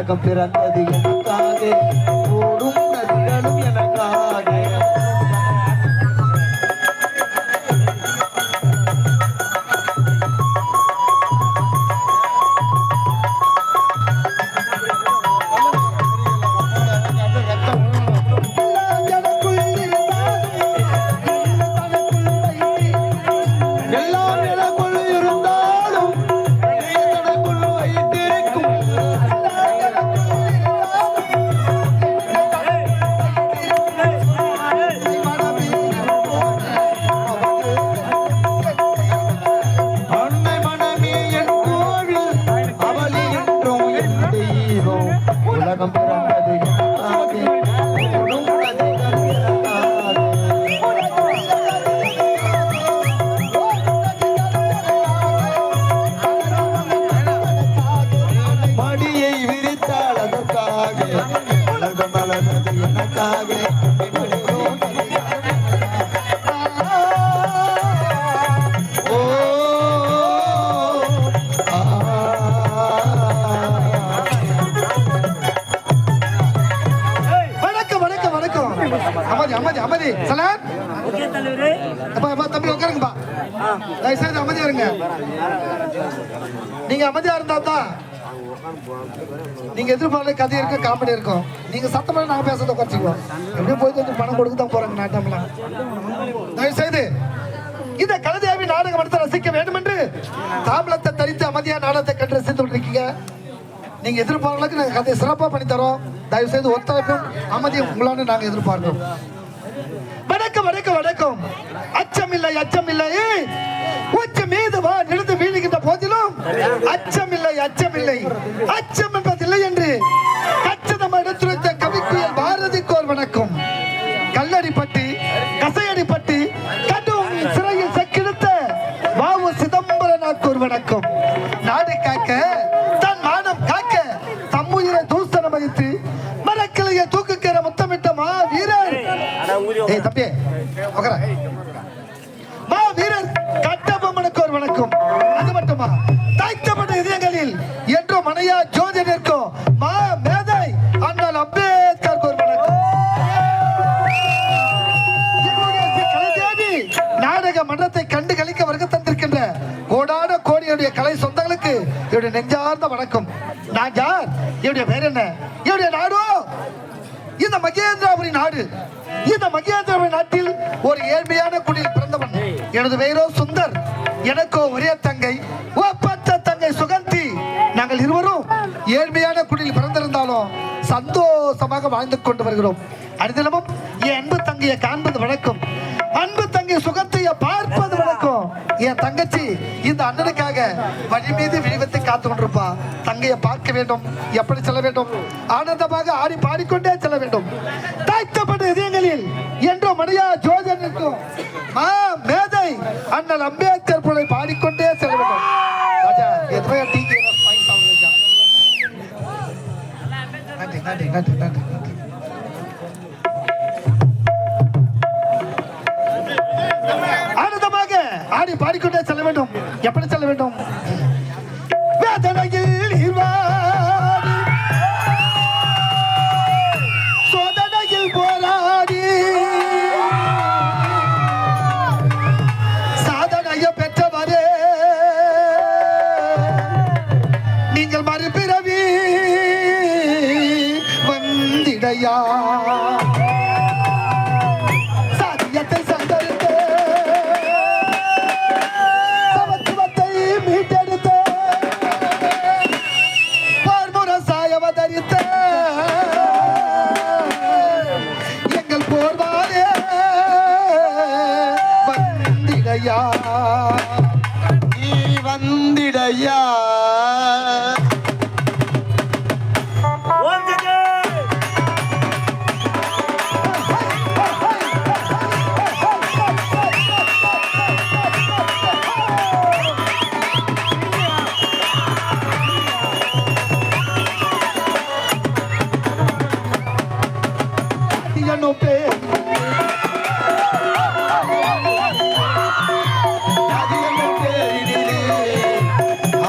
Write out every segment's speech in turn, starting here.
உலகம் பிறந்தது எனக்காக, ஓடும் நதிகளும் எனக்காக. உலகம் பிறந்தது மடியை விரித்தாள் அதற்காக, உலகம் வளர்ந்தது எனக்காக. அமைதி சலான் தம்பி உட்காருங்கப்பா, தயவுசெய்து அமைதியா இருங்க. நீங்க அமைதியா இருந்தா தான் நீங்க எதிர்பார்த்த கதை இருக்கும், காமெடி இருக்கும். நீங்க சத்தமா நாங்க பேசுறத குறைச்சிக்குவோம். எப்படியும் போய் கொஞ்சம் பணம் கொடுக்க தான் போறாங்க நாட்டம்லாம். தயவுசெய்து இந்த கலதையாவி நாடகம் எடுத்து ரசிக்க வேண்டும் என்று தாம்பலத்தை தரித்து அமைதியா நாடகத்தை கண்டு ரசித்து கொண்டிருக்கீங்க. நீங்க எதிர்பார்க்கலுக்கு நாங்க கதையை சிறப்பா பண்ணி தரோம். தயவு செய்து ஒத்துழைப்பும் அமைதியும் உங்களான நாங்க எதிர்பார்க்கிறோம். வணக்கம் வணக்கம் வணக்கம். அச்சமில்லை அச்சமில்லை, உச்ச மீது வா நிறுந்து வீழுகின்ற போதிலும் அச்சமில்லை அச்சமில்லை, அச்சம் என்பதில்லை என்று கச்சிதம் எடுத்துரைத்த கவிக்குயல் பாரதிக்கு ஒரு வணக்கம். கல்லடிப்பட்டி கசையடிப்பட்டி கடும் சிறையில் செக்கிழுத்த வாவு சிதம்பரனாக்கு ஒரு வணக்கம். நாடு காக்க தன் மானம் காக்க தம்முயிரை தூசணம் வைத்து மரக்கிளைய தூக்குக்கிற முத்தமிட்ட மா வீரர் தம்பி மா வீரர் கட்டபொம்மனுக்கு ஒரு வணக்கம். அது மட்டுமா தாய்த்தப்பட்ட இதயங்களில் என்றும் மனையா ஜோதி நிற்கும் மா மேதை அண்ணல் அம்பேத்கருக்கு ஒரு வணக்கம். நாடக மன்றத்தை கண்டு கழிக்க வருகை தந்திருக்கின்ற கோடான கோடியுடைய கலை சொந்தங்களுக்கு என்னுடைய நெஞ்சார்ந்த வணக்கம். நான் யார்? என்னுடைய பேர் என்ன? என்னுடைய நாடோ இந்த மகேந்திராபுரி நாடு. இந்த மகேந்திராபுரி நாட்டில் ஒரு ஏழ்மையான குடியில் பிறந்தவன். எனது பெயரோ சுந்தர். எனக்கோ ஒரே தங்கை, ஒப்பற்ற தங்கை சுகந்தி. நாங்கள் இருவரும் ஏழ்மையான குடியில் பிறந்திருந்தாலும் சந்தோஷமாக வாழ்ந்து கொண்டு வருகிறோம். அனுதினமும் என் அன்பு தங்கையை காண்பது வணக்கம், அன்பு தங்கை சுகத்தைய பார்ப்பது வணக்கம். என் தங்கச்சி இந்த அண்ணனுக்காக வழி மீது விழிவத்தை காத்து கொண்டிருப்பா. தங்கையை பார்க்க வேண்டும், எப்படி செல்ல வேண்டும், ஆனந்தமாக ஆடி பாடிக்கொண்டே செல்ல வேண்டும். தாய்த்தப்பட்ட இதயங்களில் என்றோ மணியா ஜோதியன் இருக்கும் மா மேதை அண்ணல் அம்பேத்கர் புகழை பாடிக்கொண்டே செல்ல வேண்டும். ராஜா எதுவே டீக்கு நன்றி நன்றி நன்றி நன்றி நன்றி. ஆனந்தமாக ஆடி பாடிக்கொண்டே செல்ல வேண்டும். எப்படி செல்ல வேண்டும்? வேதனையில் இருவாடி, சோதனையில் போராடி, சாதனைய பெற்றவரே நீங்கள் மறுபிறவி வந்திடையா. சாதியத்தை சந்தரித்து சமத்துவத்தை மீட்டெடுத்து பார்முரசாய் அவதரித்த எங்கள் போர்வாலே வந்திடையா, நீ வந்திடையா.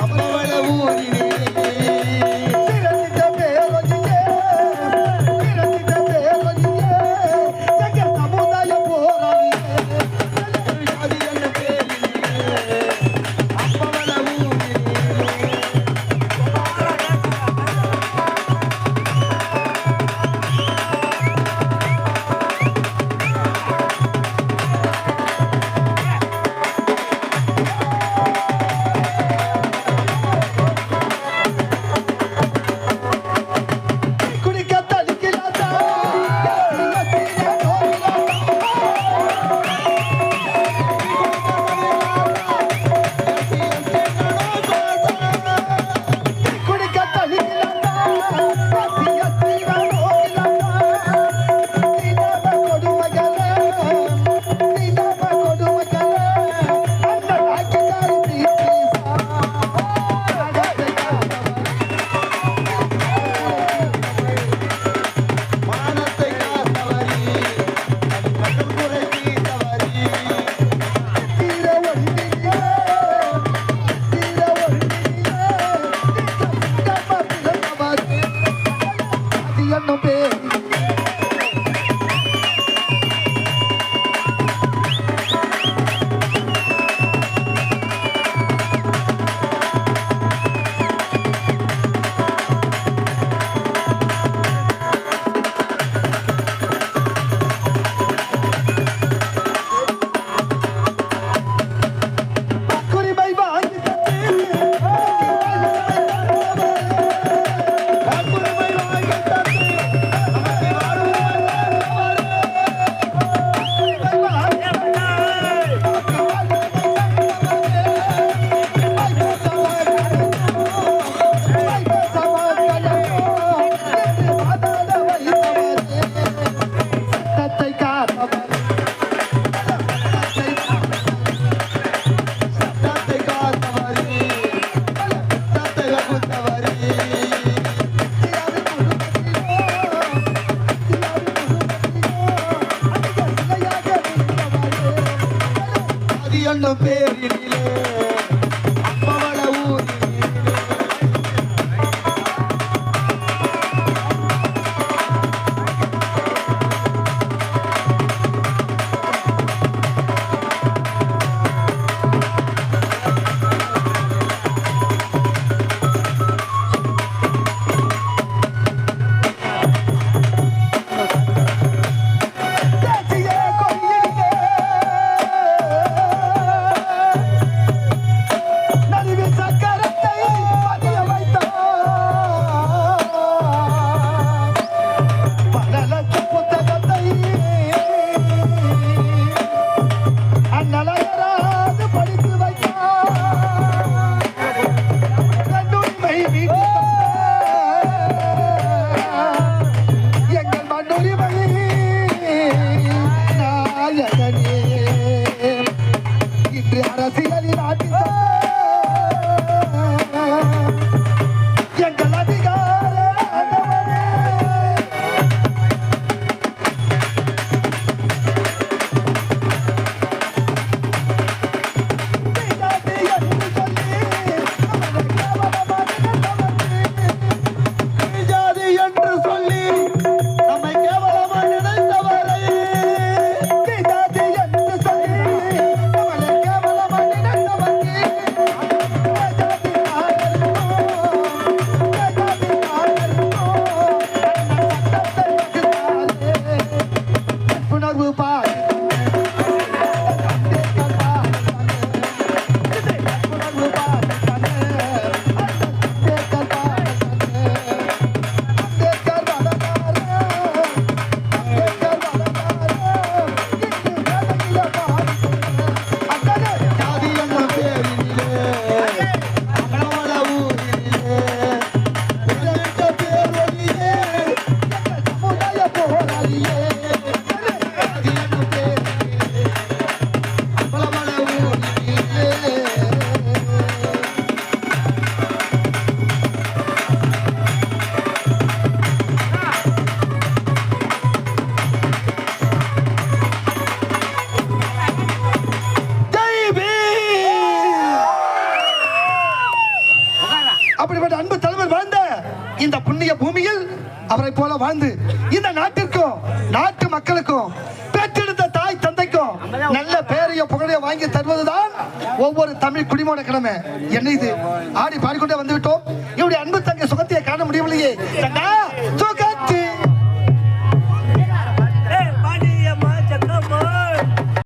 அமரவள ஊரிலே பேரினிலே அம்பவள ஊரினிலே அப்படிப்பட்ட அன்பு தலைவர் வாழ்ந்த இந்த புண்ணிய பூமியில் அவரை போல வாழ்ந்து இந்த நாட்டிற்கும் நாட்டு மக்களுக்கும் பெற்றெடுத்த தாய் தந்தைக்கும் நல்ல பேரையும் புகழையும் வாங்கி தருவதுதான் ஒவ்வொரு தமிழ் குடிமகன கடமை. என்ன இது ஆடி பாடிக்கொண்டே வந்து விட்டோம். இவருடைய அன்பு தங்கை சுகத்தையே காண முடியவில்லையே. சுகத்தி